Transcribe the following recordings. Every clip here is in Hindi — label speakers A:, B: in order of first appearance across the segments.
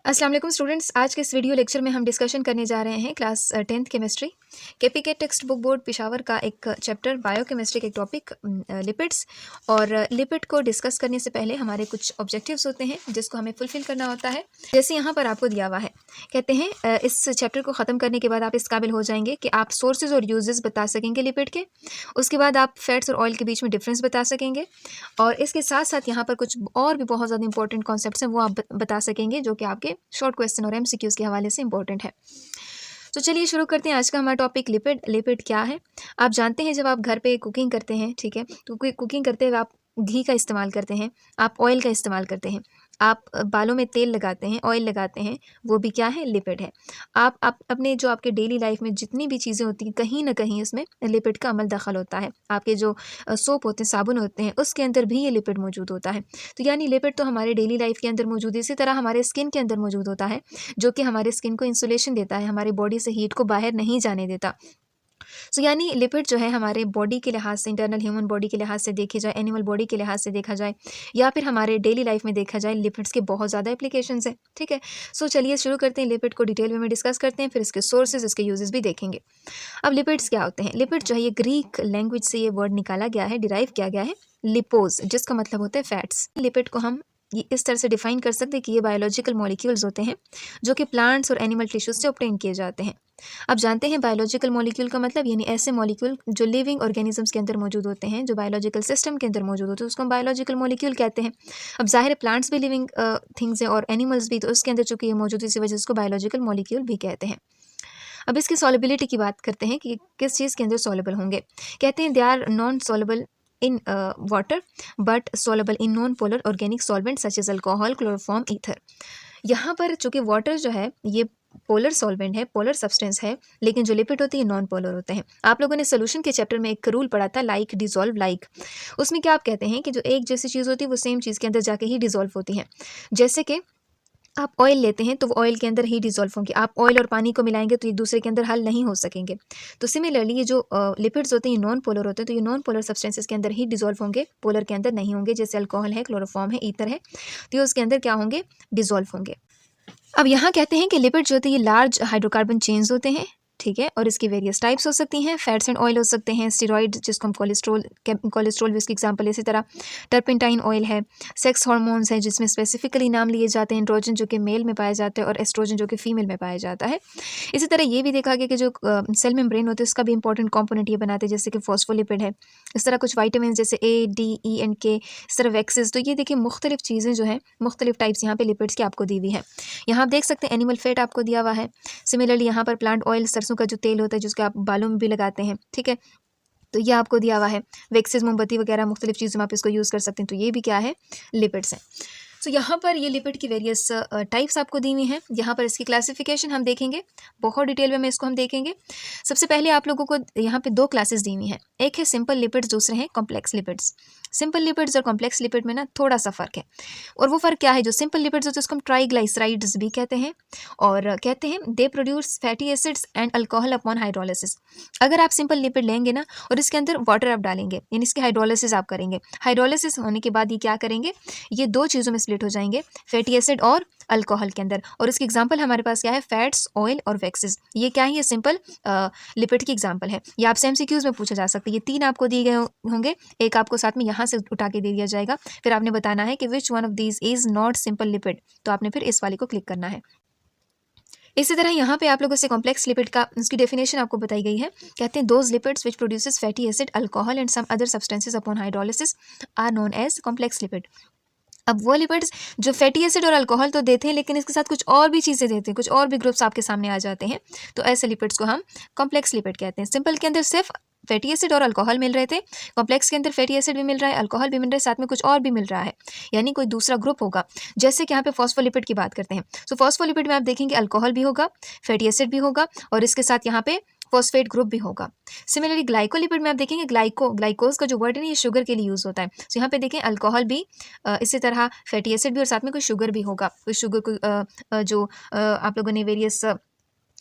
A: अस्सलाम वालेकुम स्टूडेंट्स। आज के इस वीडियो लेक्चर में हम डिस्कशन करने जा रहे हैं class 10th chemistry KPK text book board Peshawar का एक चैप्टर बायोकेमिस्ट्री के एक टॉपिक लिपिड्स। और लिपिड को डिस्कस करने से पहले हमारे कुछ ऑब्जेक्टिव्स होते हैं जिसको हमें फुलफिल करना होता है। जैसे यहाँ पर आपको दिया हुआ है, कहते हैं इस चैप्टर को ख़त्म करने के बाद आप इस काबिल हो जाएंगे कि आप सोर्सेज और यूजेस बता सकेंगे लिपिड के। उसके बाद आप फैट्स और ऑयल के बीच में डिफरेंस बता सकेंगे, और इसके साथ साथ यहाँ पर कुछ और भी बहुत ज़्यादा इंपॉर्टेंट कॉन्सेप्ट्स हैं वो आप बता सकेंगे, जो कि आपके शॉर्ट क्वेश्चन और एमसीक्यूज के हवाले से इंपॉर्टेंट है। तो चलिए शुरू करते हैं आज का हमारा टॉपिक लिपिड। लिपिड क्या है? आप जानते हैं जब आप घर पे कुकिंग करते हैं, ठीक है, तो कुकिंग करते हुए आप घी का इस्तेमाल करते हैं, आप ऑयल का इस्तेमाल करते हैं, आप बालों में तेल लगाते हैं, ऑयल लगाते हैं, वो भी क्या है? लिपिड है। आप अपने जो आपके डेली लाइफ में जितनी भी चीज़ें होती हैं कहीं ना कहीं इसमें लिपिड का अमल दखल होता है। आपके जो सोप होते हैं, साबुन होते हैं, उसके अंदर भी ये लिपिड मौजूद होता है। तो यानी लिपिड तो हमारे डेली लाइफ के अंदर मौजूद है। इसी तरह हमारे स्किन के अंदर मौजूद होता है, जो कि हमारे स्किन को इंसुलेशन देता है, हमारी बॉडी से हीट को बाहर नहीं जाने देता। सो यानी लिपिड जो है हमारे बॉडी के लिहाज से, इंटरनल ह्यूमन बॉडी के लिहाज से देखे जाए, एनिमल बॉडी के लिहाज से देखा जाए, या फिर हमारे डेली लाइफ में देखा जाए, लिपिड्स के बहुत ज़्यादा एप्लीकेशंस हैं। ठीक है, सो चलिए शुरू करते हैं। लिपिड को डिटेल में डिस्कस करते हैं, फिर इसके सोर्सेज, इसके यूजेस भी देखेंगे। अब लिपिड्स क्या होते हैं? लिपिड जो है ये ग्रीक लैंग्वेज से ये वर्ड निकाला गया है, डिराइव किया गया है, लिपोज, जिसका मतलब होता है फैट्स। लिपिड को हम ये इस तरह से डिफाइन कर सकते हैं कि ये बायोलॉजिकल मॉलिक्यूल्स होते हैं जो कि प्लांट्स और एनिमल टिश्यूज से ऑब्टेन किए जाते हैं। अब जानते हैं बायोलॉजिकल मॉलिक्यूल का मतलब, यानी ऐसे मॉलिक्यूल जो लिविंग ऑर्गेनिजम्स के अंदर मौजूद होते हैं, जो बायोलॉजिकल सिस्टम के अंदर मौजूद होते हैं, उसको हम बायोलॉजिकल मॉलिक्यूल कहते हैं। अब जाहिर है प्लांट्स भी लिविंग थिंग्स हैं और एनिमल्स भी, तो उसके अंदर चूंकि ये मौजूद है इसी वजह से उसको बायोलॉजिकल मॉलिक्यूल भी कहते हैं। अब इसकी सॉलिबिलिटी की बात करते हैं कि किस चीज़ के अंदर सॉलेबल होंगे। कहते हैं they are non soluble in water but soluble in non polar organic solvent such as alcohol, chloroform, ether. यहाँ पर चूंकि वाटर जो है ये पोलर सॉल्वेंट है, पोलर सब्सटेंस है, लेकिन जो लिपिड होती है नॉन पोलर होते हैं। आप लोगों ने सोल्यूशन के चैप्टर में एक रूल पढ़ा था, लाइक डिजोल्व लाइक। उसमें क्या आप कहते हैं कि जो एक जैसी चीज़ होती है वो सेम चीज़ के अंदर जाके ही डिजोल्व होती है। जैसे कि आप ऑयल लेते हैं तो वो ऑयल के अंदर ही डिजोल्व होंगे, आप ऑयल और पानी को मिलाएंगे तो एक दूसरे के अंदर हल नहीं हो सकेंगे। तो सिमिलरली ये जो लिपिड्स होते हैं ये नॉन पोलर होते हैं, तो ये नॉन पोलर सब्सटेंसेस के अंदर ही डिजोल्व होंगे, पोलर के अंदर नहीं होंगे। जैसे अल्कोहल है, क्लोरोफॉर्म है, ईथर है, तो ये उसके अंदर क्या होंगे? डिजोल्व होंगे। अब यहाँ कहते हैं कि लिपिड जो होते हैं ये लार्ज हाइड्रोकार्बन चेन्स होते हैं, ठीक है, और इसकी वेरियस टाइप्स हो सकती हैं। फैट्स एंड ऑयल हो सकते हैं, स्टेरॉइड जिसको हम कोलेस्ट्रॉल भी इसकी एग्जांपल, इसी तरह टर्पेंटाइन ऑयल है, सेक्स हार्मोन्स है जिसमें स्पेसिफिकली नाम लिए जाते हैं, एंड्रोजन जो कि मेल में पाया जाता है और एस्ट्रोजन जो कि फीमेल में पाया जाता है। इसी तरह ये भी देखा गया कि जो सेल मेम्ब्रेन होते हैं उसका भी इंपॉर्टेंट कॉम्पोनेंट ये बनाते हैं, जैसे कि फॉस्फोलिपिड है। इस तरह कुछ वाइटामिन जैसे ए, डी, ई एंड के, इस तरह वैक्सेस। तो ये देखिए मुख्तलिफ चीज़ें जो है, मुख्तलिफ टाइप्स यहाँ पे लिपिड्स की आपको दी हुई है। यहाँ आप देख सकते हैं एनिमल फैट आपको दिया हुआ है। सिमिलरली यहाँ पर प्लांट ऑयल, सरसों का जो तेल होता है जिसको आप बालों में भी लगाते हैं, ठीक है, तो ये आपको दिया हुआ है। वैक्सेस, मोमबत्ती वगैरह मुख्तलिफ चीज़ों में आप इसको यूज़ कर सकते हैं, तो ये भी क्या है? लिपिड्स हैं। तो यहाँ पर ये लिपिड की वेरियस टाइप्स आपको दी हुई हैं। यहाँ पर इसकी क्लासिफिकेशन हम देखेंगे, बहुत डिटेल में इसको हम देखेंगे। सबसे पहले आप लोगों को यहाँ पे दो क्लासेस दी हुई हैं, एक है सिंपल लिपिड्स, दूसरे हैं कॉम्प्लेक्स लिपिड्स। सिंपल लिपिड्स और कॉम्प्लेक्स लिपिड में ना थोड़ा सा फ़र्क है, और वो फ़र्क क्या है? जो सिंपल लिपिड्स होते हैं उसको हम ट्राइग्लाइसराइड्स भी कहते हैं, और कहते हैं they produce fatty acids and alcohol upon hydrolysis. अगर आप सिंपल लिपिड लेंगे ना और इसके अंदर वाटर आप डालेंगे, यानी इसकी हाइड्रोलिसिस आप करेंगे, हाइड्रोलिसिस होने के बाद ये क्या करेंगे? ये दो चीज़ों में स्प्लिट हो जाएंगे, फैटी एसिड और अल्कोहल के अंदर। और इसकी एग्जांपल हमारे पास क्या है? फैट्स, ऑयल और वैक्सेस। ये क्या है? ये सिंपल लिपिड की एग्जांपल है। ये आपसे एमसीक्यूज में पूछा जा सकता है। ये तीन आपको दिए गए होंगे, एक आपको साथ में यहाँ से उठा के दे दिया जाएगा, फिर आपने बताना है कि which one of these is not simple lipid, तो आपने फिर इस वाले को क्लिक करना है। इसी तरह यहाँ पे आप लोगों से कॉम्प्लेक्स लिपिड का उसकी डेफिनेशन आपको बताई गई है। कहते हैं those lipids which produces fatty acid, alcohol and some other substances upon hydrolysis are known as complex lipid. अब वो लिपिड्स जो फैटी एसिड और अल्कोहल तो देते हैं, लेकिन इसके साथ कुछ और भी चीज़ें देते हैं, कुछ और भी ग्रुप्स आपके सामने आ जाते हैं, तो ऐसे लिपिड्स को हम कॉम्प्लेक्स लिपिड कहते हैं। सिंपल के अंदर सिर्फ फैटी एसिड और अल्कोहल मिल रहे थे, कॉम्प्लेक्स के अंदर फैटी एसिड भी मिल रहा है, अल्कोहल भी मिल रहा है, साथ में कुछ और भी मिल रहा है, यानी कोई दूसरा ग्रुप होगा। जैसे कि यहाँ पे फॉस्फोलिपिड की बात करते हैं, तो फॉस्फोलिपिड में आप देखेंगे अल्कोहल भी होगा, फैटी एसिड भी होगा, और इसके साथ यहाँ पे फॉस्फेट ग्रुप भी होगा। सिमिलरली ग्लाइकोलिपिड में आप देखेंगे ग्लाइकोज का जो वर्ड है ना ये शुगर के लिए यूज़ होता है। तो यहाँ पे देखें अल्कोहल भी, इसी तरह फैटी एसिड भी, और साथ में कोई शुगर भी होगा। कोई शुगर को जो आप लोगों ने वेरियस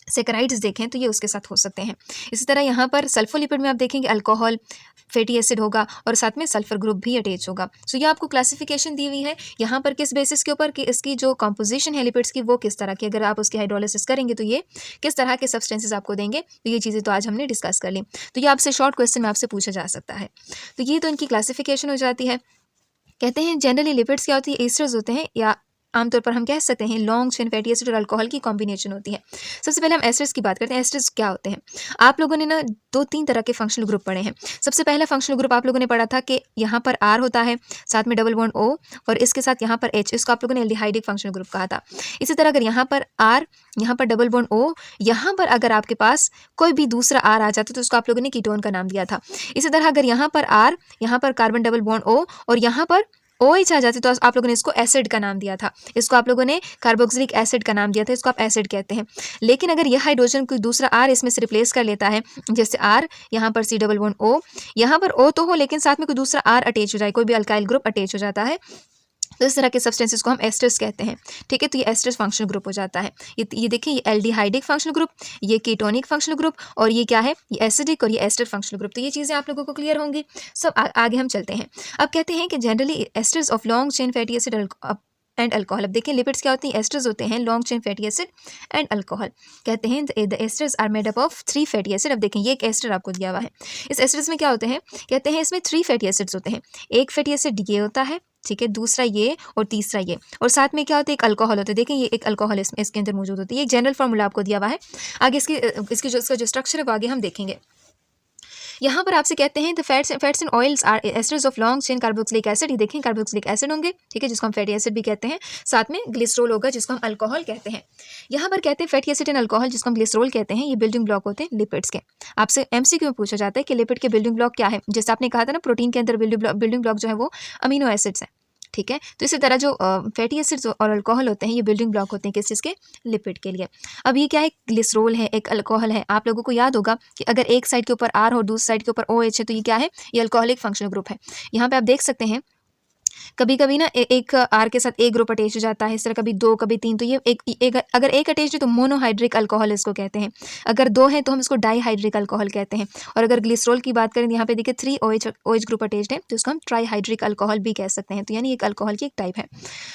A: सेकेराइड्स देखें तो ये उसके साथ हो सकते हैं। इसी तरह यहाँ पर सल्फोलिपिड में आप देखेंगे अल्कोहल फैटी एसिड होगा और साथ में सल्फर ग्रुप भी अटैच होगा। सो ये आपको क्लासिफिकेशन दी हुई है यहाँ पर किस बेसिस के ऊपर कि इसकी जो कॉम्पोजिशन है लिपिड्स की वो किस तरह की, अगर आप उसकी हाइड्रोलिसिस करेंगे तो ये किस तरह के सब्सटेंसेस आपको देंगे। तो ये चीज़ें तो आज हमने डिस्कस कर ली। तो ये आपसे शॉर्ट क्वेश्चन में आपसे पूछा जा सकता है। तो ये तो इनकी क्लासिफिकेशन हो जाती है। कहते हैं जनरली लिपिड्स क्या होती है, एस्टर्स होते हैं या आमतौर पर हम कह सकते हैं लॉन्ग चेन फैटी एसिड और अल्कोहल की कॉम्बिनेशन होती है। सबसे पहले हम एस्टर्स की बात करते हैं। एस्टर्स क्या होते हैं? आप लोगों ने ना 2-3 तरह के फंक्शनल ग्रुप पढ़े हैं। सबसे पहला फंक्शनल ग्रुप आप लोगों ने पढ़ा था कि यहाँ पर आर होता है, साथ में डबल बॉन्ड ओ और इसके साथ यहाँ पर एच, इसको आप लोगों ने एल्डिहाइडिक फंक्शनल ग्रुप कहा था। इसी तरह अगर यहाँ पर आर, यहाँ पर डबल बॉन्ड ओ, यहाँ पर अगर आपके पास कोई भी दूसरा आर आ जाता तो उसको आप लोगों ने कीटोन का नाम दिया था। इसी तरह अगर यहाँ पर आर, यहाँ पर कार्बन डबल बॉन्ड ओ और यहाँ पर OH आ जाती तो आप लोगों ने इसको एसिड का नाम दिया था। इसको आप लोगों ने कार्बोक्सिलिक एसिड का नाम दिया था, इसको आप एसिड कहते हैं। लेकिन अगर यह हाइड्रोजन कोई दूसरा आर इसमें से रिप्लेस कर लेता है, जैसे आर यहाँ पर सी डबल बॉन्ड ओ, यहाँ पर ओ तो हो लेकिन साथ में कोई दूसरा आर अटैच हो जाए, कोई भी अल्काइल ग्रुप अटैच हो जाता है, तो इस तरह के सब्सटेंसेस को हम एस्टर्स कहते हैं। ठीक है, तो ये एस्टर्स फंक्शनल ग्रुप हो जाता है। ये देखिए, ये एल्डिहाइडिक फंक्शनल ग्रुप, ये कीटोनिक फंक्शनल ग्रुप और ये क्या है, ये एसिडिक और ये एस्टर फंक्शनल ग्रुप। तो ये चीज़ें आप लोगों को क्लियर होंगी। सब आगे हम चलते हैं। अब कहते हैं कि generally esters of long chain fatty acid and alcohol. अब देखिए लिपिड्स क्या होती हैं, एस्टर्स होते हैं long chain fatty acid and alcohol. कहते हैं the esters are made up of 3 fatty acid. अब देखें ये एक एस्टर आपको दिया हुआ है। इस एस्टर्स में क्या होते हैं, कहते हैं इसमें 3 फैटी एसिड्स होते हैं। एक फैटी एसिड ये होता है, ठीक है, दूसरा ये और तीसरा ये, और साथ में क्या होता है, एक अल्कोहल होता है। देखें ये एक अल्कोहल इसके अंदर मौजूद होती है। ये जनरल फार्मूला आपको दिया हुआ है। आगे इसकी जो स्ट्रक्चर है वो आगे हम देखेंगे। यहाँ पर आपसे कहते हैं the fats and oils are esters of long chain carboxylic acid. ये देखें कार्बोक्सिलिक एसिड होंगे, ठीक है, जिसको हम फैटी एसिड भी कहते हैं। साथ में ग्लिसरॉल होगा जिसको हम अल्कोहल कहते हैं। यहाँ पर कहते हैं फैटी एसिड एंड अल्कोहल जिसको हम ग्लिसरॉल कहते हैं। ये बिल्डिंग ब्लॉक होते हैं लिपिड्स के। आपसे MCQ में पूछा जाता है कि लिपिड के बिल्डिंग ब्लॉक क्या है। जैसे आपने कहा था ना, प्रोटीन के अंदर बिल्डिंग ब्लॉक जो है वो अमीनो एसिड्स हैं। ठीक है, तो इसी तरह जो फैटी एसिड्स और अल्कोहल होते हैं ये बिल्डिंग ब्लॉक होते हैं किस चीज़ के, लिपिड के लिए। अब ये क्या है, ग्लिसरॉल है, एक अल्कोहल है। आप लोगों को याद होगा कि अगर एक साइड के ऊपर आर और दूसरी साइड के ऊपर OH है तो ये क्या है, ये अल्कोहलिक फंक्शनल ग्रुप है। यहाँ पे आप देख सकते हैं कभी कभी ना एक आर के साथ एक ग्रुप अटैच हो जाता है, इस तरह कभी 2 कभी 3, तो ये अगर एक अटैच है तो मोनोहाइड्रिक अल्कोहल इसको कहते हैं। अगर 2 है तो हम इसको डाईहाइड्रिक अल्कोहल कहते हैं। और अगर ग्लिसरॉल की बात करें, यहाँ पे देखिए 3 OH ग्रुप अटैच है तो इसको हम ट्राईहाइड्रिक अल्कोहल भी कह सकते हैं। तो यानी एक अल्कोहल की एक टाइप है।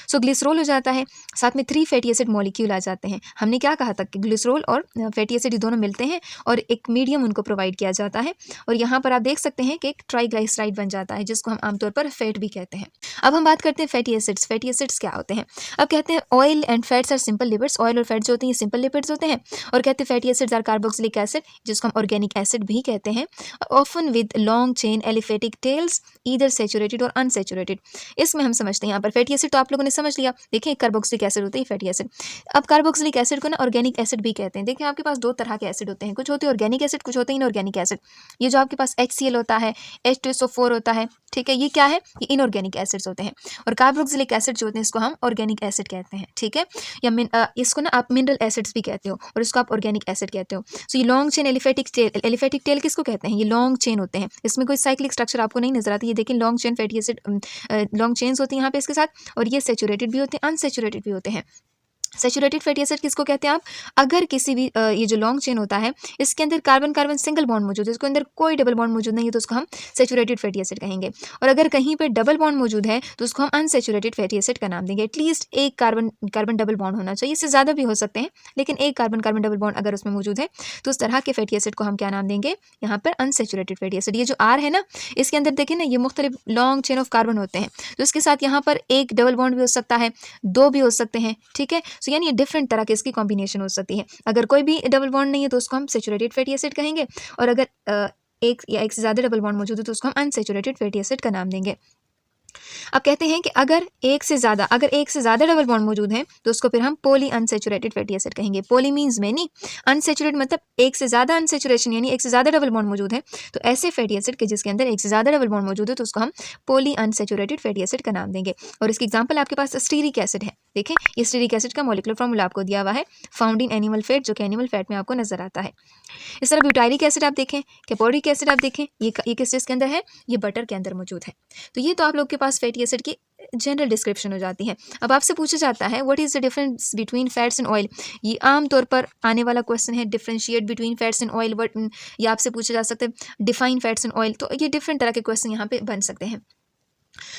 A: सो ग्लिसरॉल हो जाता है, साथ में 3 फैटी एसिड मॉलिक्यूल आ जाते हैं। हमने क्या कहा था कि ग्लिसरॉल और फैटी एसिड ये दोनों मिलते हैं और एक मीडियम उनको प्रोवाइड किया जाता है। और यहाँ पर आप देख सकते हैं कि एक ट्राईग्लाइसराइड बन जाता है जिसको हम आमतौर पर फैट भी कहते हैं। अब हम बात करते हैं फैटी एसिड्स। फैटी एसिड्स क्या होते हैं? अब कहते हैं oil and fats are simple lipids. Oil और फैट्स जो होते हैं ये सिंपल लिपिड्स होते हैं। और कहते हैं fatty acids are carboxylic acid जिसको हम ऑर्गेनिक एसिड भी कहते हैं, often with long chain aliphatic tails either saturated और अनसैचुरेटेड। इसमें हम समझते हैं यहाँ पर फैटी एसिड तो आप लोगों ने समझ लिया। देखिए कार्बोक्सिलिक एसिड होते हैं फैटी एसिड। अब कार्बोक्सिलिक एसिड को ना ऑर्गेनिक एसिड भी कहते हैं। देखिए आपके पास 2 तरह के एसिड होते हैं, कुछ होते हैं ऑर्गेनिक एसिड, कुछ होते हैं इनऑर्गेनिक एसिड। ये जो आपके पास HCl होता है, H2SO4 होता है, ठीक है, ये क्या है, ये इनऑर्गेनिक एसिड्स होते हैं। और कार्बोक्सिलिक एसिड जो होते हैं इसको हम ऑर्गेनिक एसिड कहते हैं। ठीक है, या इसको ना आप मिनरल एसिड्स भी कहते हो और इसको आप ऑर्गेनिक एसिड कहते हो। सो ये लॉन्ग चेन एलिफेटिक टेल किसको कहते हैं, ये लॉन्ग चेन होते हैं। इसमें कोई साइक्लिक स्ट्रक्चर आपको नहीं नजर आती। ये देखिए long chain fatty acid, long chains होती हैं यहाँ पे इसके साथ, और ये सैचुरेटेड भी होते हैं, अनसैचुरेटेड भी होते हैं। सैचुरेटेड फैटी एसिड किसको कहते हैं आप, अगर किसी भी ये जो लॉन्ग चेन होता है इसके अंदर कार्बन कार्बन सिंगल बॉन्ड मौजूद है, इसके अंदर कोई डबल बॉन्ड मौजूद नहीं है तो उसको हम सैचुरेटेड फैटी एसिड कहेंगे। और अगर कहीं पे डबल बॉन्ड मौजूद है तो उसको हम अनसैचुरेटेड फैटी एसिड का नाम देंगे। एटलीस्ट एक कार्बन डबल बॉन्ड होना चाहिए, इससे ज़्यादा भी हो सकते हैं, लेकिन एक कार्बन डबल बॉन्ड अगर उसमें मौजूद है तो उस तरह के फैटी एसिड को हम क्या नाम देंगे, यहाँ पर अनसैचुरेटेड फैटी एसिड। ये जो आर है ना, इसके अंदर देखिए ना, ये मुख्तलिफ लॉन्ग चेन ऑफ कार्बन होते हैं, तो इसके साथ यहाँ पर एक डबल बॉन्ड भी हो सकता है, 2 भी हो सकते हैं। ठीक है, सो यानी डिफरेंट तरह की इसकी कॉम्बिनेशन हो सकती है। अगर कोई भी डबल बॉन्ड नहीं है तो उसको हम सैचुरेटेड फैटी एसिड कहेंगे, और अगर एक या एक से ज़्यादा डबल बॉन्ड मौजूद है तो उसको हम अनसैचुरेटेड फैटी एसिड का नाम देंगे। अब कहते हैं कि अगर एक से ज़्यादा डबल बॉन्ड मौजूद है तो उसको फिर हम पॉली अनसैचुरेटेड फैटी एसिड कहेंगे। पॉली मीन्स मैनी, अनसैचुरेटेड मतलब एक से ज़्यादा अनसैचुरेशन, यानी एक से ज़्यादा डबल बॉन्ड मौजूद है। तो ऐसे फैटी एसिड के जिसके अंदर एक से ज़्यादा डबल बॉन्ड मौजूद है तो उसको हम पॉली अनसैचुरेटेड फैटी एसिड का नाम देंगे। और इसकी एग्जाम्पल आपके पास स्टीरिक एसिड है। देखें ये स्टीरिक एसिड का मॉलिक्यूलर फॉर्मूला आपको दिया हुआ है, फाउंड इन एनिमल फैट, जो कि एनिमल फैट में आपको नजर आता है। इस तरह ब्यूटाइलिक एसिड आप देखें, कैपोरिक एसिड आप देखें, ये किस चीज़ के अंदर है, ये बटर के अंदर मौजूद है। तो ये तो आप लोग के पास फैटी एसिड की जनरल डिस्क्रिप्शन हो जाती है। अब आपसे पूछा जाता है what is the difference between fats and oil. ये आम तौर पर आने वाला क्वेश्चन है, differentiate between fats and oil, what या आपसे पूछा जा सकता है डिफाइन फैट्स एंड ऑयल। तो ये डिफरेंट तरह के क्वेश्चन यहाँ पे बन सकते हैं।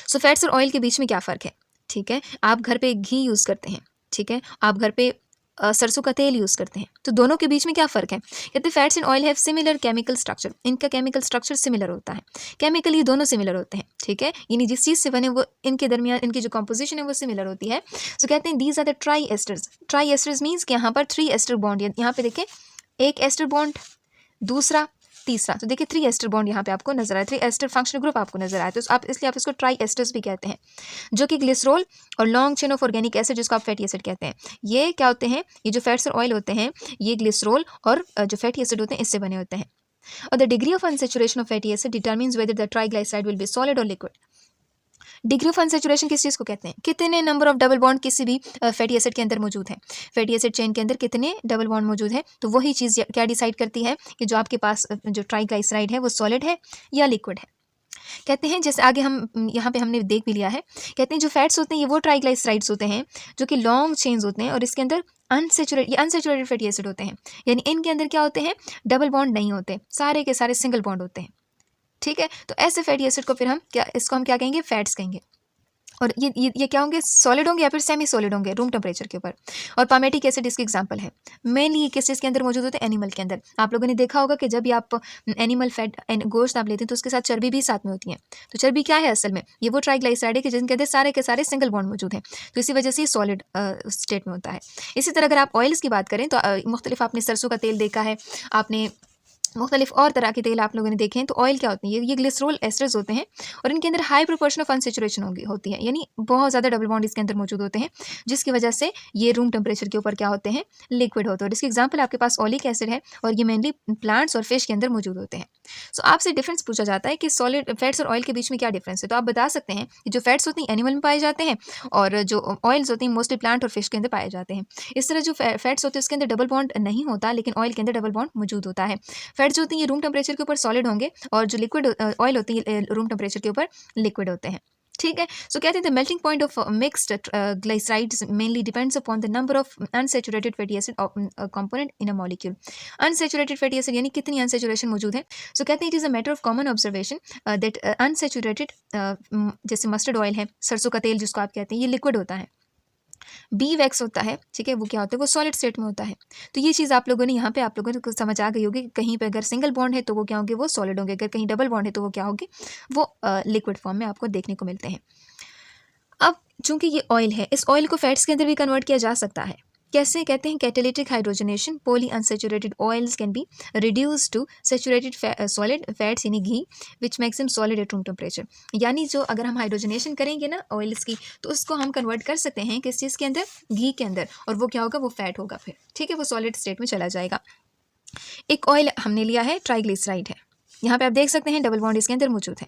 A: सो फैट्स और ऑयल के बीच में क्या फ़र्क है, ठीक है। आप घर पे घी यूज़ करते हैं, ठीक है, आप घर पे सरसों का तेल यूज़ करते हैं, तो दोनों के बीच में क्या फ़र्क है। कहते हैं fats and oil have similar chemical structure, इनका केमिकल स्ट्रक्चर सिमिलर होता है। केमिकली दोनों सिमिलर होते हैं, ठीक है, यानी जिस चीज़ से बने वो इनके दरमियान इनकी जो कंपोजिशन है वो सिमिलर होती है। सो कहते हैं these are the triesters. Triesters means कि यहाँ पर 3 एस्टर बॉन्ड, यहाँ पे देखें एक एस्टर बॉन्ड, दूसरा, तीसरा, तो देखिए 3 एस्टर बॉन्ड यहाँ पे आपको नजर आए, 3 एस्टर फंक्शनल ग्रुप आपको नजर आए, तो आप इसलिए आप इसको ट्राई एस्टर्स भी कहते हैं, जो कि ग्लिसरॉल और long chain of organic acid जिसको आप फैटी एसिड कहते हैं, ये क्या होते हैं, ये जो फैट्स और ऑयल होते हैं ये ग्लिसरॉल और जो फैटी एसिड होते हैं इससे बने होते हैं। और the degree of unsaturation of fatty acid determines whether the triglyceride will be solid और लिक्विड। डिग्री ऑफ अनसैचुरेशन किस चीज़ को कहते हैं, कितने नंबर ऑफ डबल बॉन्ड किसी भी फैटी एसिड के अंदर मौजूद है, फैटी एसिड चेन के अंदर कितने डबल बॉन्ड मौजूद है, तो वही चीज़ क्या डिसाइड करती है कि जो आपके पास जो ट्राइग्लिसराइड है वो सॉलिड है या लिक्विड है। कहते हैं जैसे आगे हम यहाँ पे हमने देख भी लिया है, कहते हैं जो फैट्स होते हैं ये वो ट्राइग्लिसराइड्स होते हैं जो कि लॉन्ग चेन्स होते हैं और इसके अंदर अनसेचुरेटेड फैटी एसिड होते हैं, यानी इनके अंदर क्या होते हैं, डबल बॉन्ड नहीं होते, सारे के सारे सिंगल बॉन्ड होते हैं, ठीक है। तो ऐसे फैटी एसिड को फिर हम क्या कहेंगे, फैट्स कहेंगे। और ये क्या होंगे, सॉलिड होंगे या फिर सेमी सॉलिड होंगे रूम टेम्परेचर के ऊपर। और पामेटिक एसिड इसके एग्जांपल है। मेनली ये किस चीज़ के अंदर मौजूद होते हैं, एनिमल के अंदर। आप लोगों ने देखा होगा कि जब भी आप एनिमल फैट गोश्त आप लेते हैं तो उसके साथ चर्बी भी साथ में होती है। तो चर्बी क्या है असल में, ये वो ट्राइग्लिसराइड है कि जिनके अंदर सारे के सारे सिंगल बॉन्ड मौजूद हैं, तो इसी वजह से ये सॉलिड स्टेट में होता है। इसी तरह अगर आप ऑयल्स की बात करें तो मुख्तलिफ आपने सरसों का तेल देखा है, आपने मुख्तलिफ और तरह के तेल आप लोगों ने देखे हैं, तो ऑयल क्या होते हैं, ये ग्लिसरॉल एस्टर्स होते हैं और इनके अंदर हाई प्रोपोर्शन ऑफ अनसेचुरेशन होती है, यानी बहुत ज़्यादा डबल बॉन्ड इसके अंदर मौजूद होते हैं, जिसकी वजह से ये रूम टेम्परेचर के ऊपर क्या होते हैं, लिक्विड होते हैं। और इसकी एग्जांपल आपके पास ओलिक एसिड है और ये मेनली प्लांट्स और फिश के अंदर मौजूद होते हैं। सो आपसे डिफरेंस पूछा जाता है कि सॉलिड फैट्स और ऑयल के बीच में क्या डिफरेंस है, तो आप बता सकते हैं कि जो फैट्स होती हैं एनिमल में पाए जाते हैं और जो ऑयल्स होती हैं मोस्टली प्लांट और फिश के अंदर पाए जाते हैं। इस तरह जो फैट्स होते हैं उसके अंदर डबल बॉन्ड नहीं होता, लेकिन ऑयल के अंदर डबल बॉन्ड मौजूद होता है। फैट्स होती हैं ये रूम टेम्परेचर के ऊपर सॉलिड होंगे और जो लिक्विड ऑयल होती है रूम टेम्परेचर के ऊपर लिक्विड होते हैं, ठीक है। सो कहते हैं the melting point of mixed glycerides mainly depends upon the number of unsaturated fatty acid component in a molecule. Unsaturated fatty acid यानी कितनी अनसैचुरेशन मौजूद है। सो कहते हैं it is a matter of common observation that unsaturated जैसे मस्टर्ड ऑयल है, सरसों का तेल जिसको आप कहते हैं, ये लिक्विड होता है। बी वैक्स होता है, ठीक है, वो क्या होता है, वो सॉलिड स्टेट में होता है। तो ये चीज़ आप लोगों ने यहाँ पे आप लोगों को समझ आ गई होगी कि कहीं पे अगर सिंगल बॉन्ड है तो वो क्या होंगे, वो सॉलिड होंगे, अगर कहीं डबल बॉन्ड है तो वो क्या होंगे, वो लिक्विड फॉर्म में आपको देखने को मिलते हैं। अब चूंकि ये ऑयल है, इस ऑयल को फैट्स के अंदर भी कन्वर्ट किया जा सकता है। कैसे, कहते हैं catalytic hydrogenation poly unsaturated oils can be reduce to saturated solid fats यानी घी which makes them solid at room temperature. यानी जो अगर हम हाइड्रोजनेशन करेंगे ना ऑयल्स की, तो उसको हम कन्वर्ट कर सकते हैं किस चीज़ के अंदर, घी के अंदर, और वो क्या होगा, वो फैट होगा फिर, ठीक है, वो सॉलिड स्टेट में चला जाएगा। एक ऑयल हमने लिया है, ट्राइग्लिसराइड है, यहाँ पे आप देख सकते हैं डबल बॉन्ड इसके अंदर मौजूद है।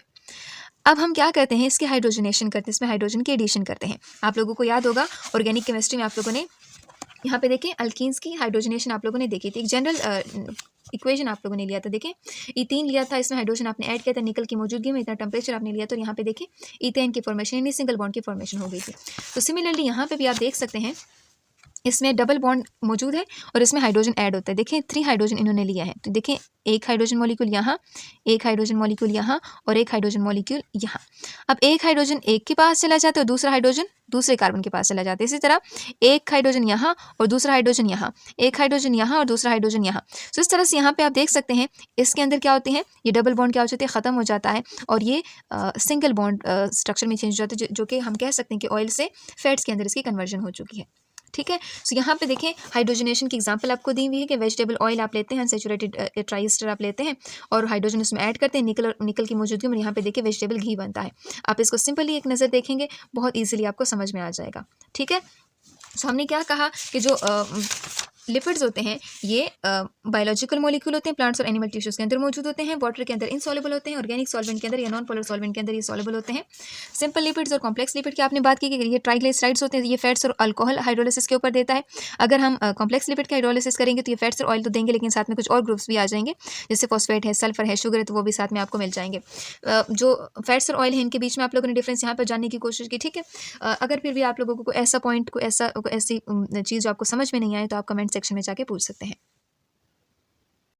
A: अब हम क्या करते हैं, इसकी हाइड्रोजनेशन करते हैं, इसमें हाइड्रोजन की एडिशन करते हैं। आप लोगों को याद होगा ऑर्गेनिक केमिस्ट्री में आप लोगों ने यहाँ पे देखें अल्कीन्स की हाइड्रोजनेशन आप लोगों ने देखी थी, एक जनरल इक्वेशन आप लोगों ने लिया था, देखें इथीन लिया था, इसमें हाइड्रोजन आपने ऐड किया था, निकल की मौजूदगी में इतना टेम्परेचर आपने लिया, तो यहाँ पे देखें इथेन की फॉर्मेशन यानी सिंगल बॉन्ड की फॉर्मेशन हो गई थी। तो सिमिलरली यहाँ पे भी आप देख सकते हैं इसमें डबल बॉन्ड मौजूद है और इसमें हाइड्रोजन ऐड होता है। देखें 3 हाइड्रोजन इन्होंने लिया है, तो देखें एक हाइड्रोजन मॉलिक्यूल यहाँ, एक हाइड्रोजन मॉलिक्यूल यहाँ और एक हाइड्रोजन मॉलिक्यूल यहाँ। अब एक हाइड्रोजन एक के पास चला जाता है और दूसरा हाइड्रोजन दूसरे कार्बन के पास चला जाता है। इसी तरह एक हाइड्रोजन यहाँ और दूसरा हाइड्रोजन यहाँ, एक हाइड्रोजन यहाँ और दूसरा हाइड्रोजन यहाँ। तो इस तरह से यहाँ पे आप देख सकते हैं इसके अंदर क्या होते हैं, ये डबल बॉन्ड क्या हो जाते हैं, ख़त्म हो जाता है और ये सिंगल बॉन्ड स्ट्रक्चर में चेंज हो जाता है, जो कि हम कह सकते हैं कि ऑयल से फैट्स के अंदर इसकी कन्वर्जन हो चुकी है, ठीक है। सो यहाँ पे देखें हाइड्रोजनेशन की एग्जांपल आपको दी हुई है कि वेजिटेबल ऑयल आप लेते हैं, अनसैचुरेटेड ट्राइस्टर आप लेते हैं और हाइड्रोजन उसमें ऐड करते हैं, निकल की मौजूदगी में यहाँ पे देखिए वेजिटेबल घी बनता है। आप इसको सिंपली एक नज़र देखेंगे, बहुत ईजिली आपको समझ में आ जाएगा, ठीक है। सो हमने क्या कहा कि जो लिपिड्स होते हैं ये बायोलॉजिकल मॉलिक्यूल होते हैं, प्लांट्स और एनिमल टिश्यूज़ के अंदर मौजूद होते हैं, वाटर के अंदर इनसॉल्युबल होते हैं, ऑर्गेनिक सॉल्वेंट के अंदर या नॉन पोलर सॉल्वेंट के अंदर ये सॉल्युबल होते हैं। सिंपल लिपिड्स और कॉम्प्लेक्स लिपिड की आपने बात की कि ये ट्राइग्लिसराइड्स होते हैं, ये फैट्स और अल्कोहल हाइड्रोलिसिस के ऊपर देता है। अगर हम कॉम्प्लेक्स लिपिड का हाइड्रोलिसिस करेंगे तो ये फैट्स और ऑयल तो देंगे, लेकिन साथ में कुछ और ग्रुप्स भी आ जाएंगे, जैसे फॉस्फेट है, सल्फर है, शुगर है, तो वो भी साथ में आपको मिल जाएंगे। जो फैट्स और ऑयल है इनके बीच में आप लोगों ने डिफरेंस यहाँ पर जानने की कोशिश की, ठीक है। अगर फिर भी आप लोगों को ऐसा पॉइंट को ऐसी चीज़ जो आपको समझ में नहीं आए तो आप कमेंट सेक्शन में जाके पूछ सकते हैं।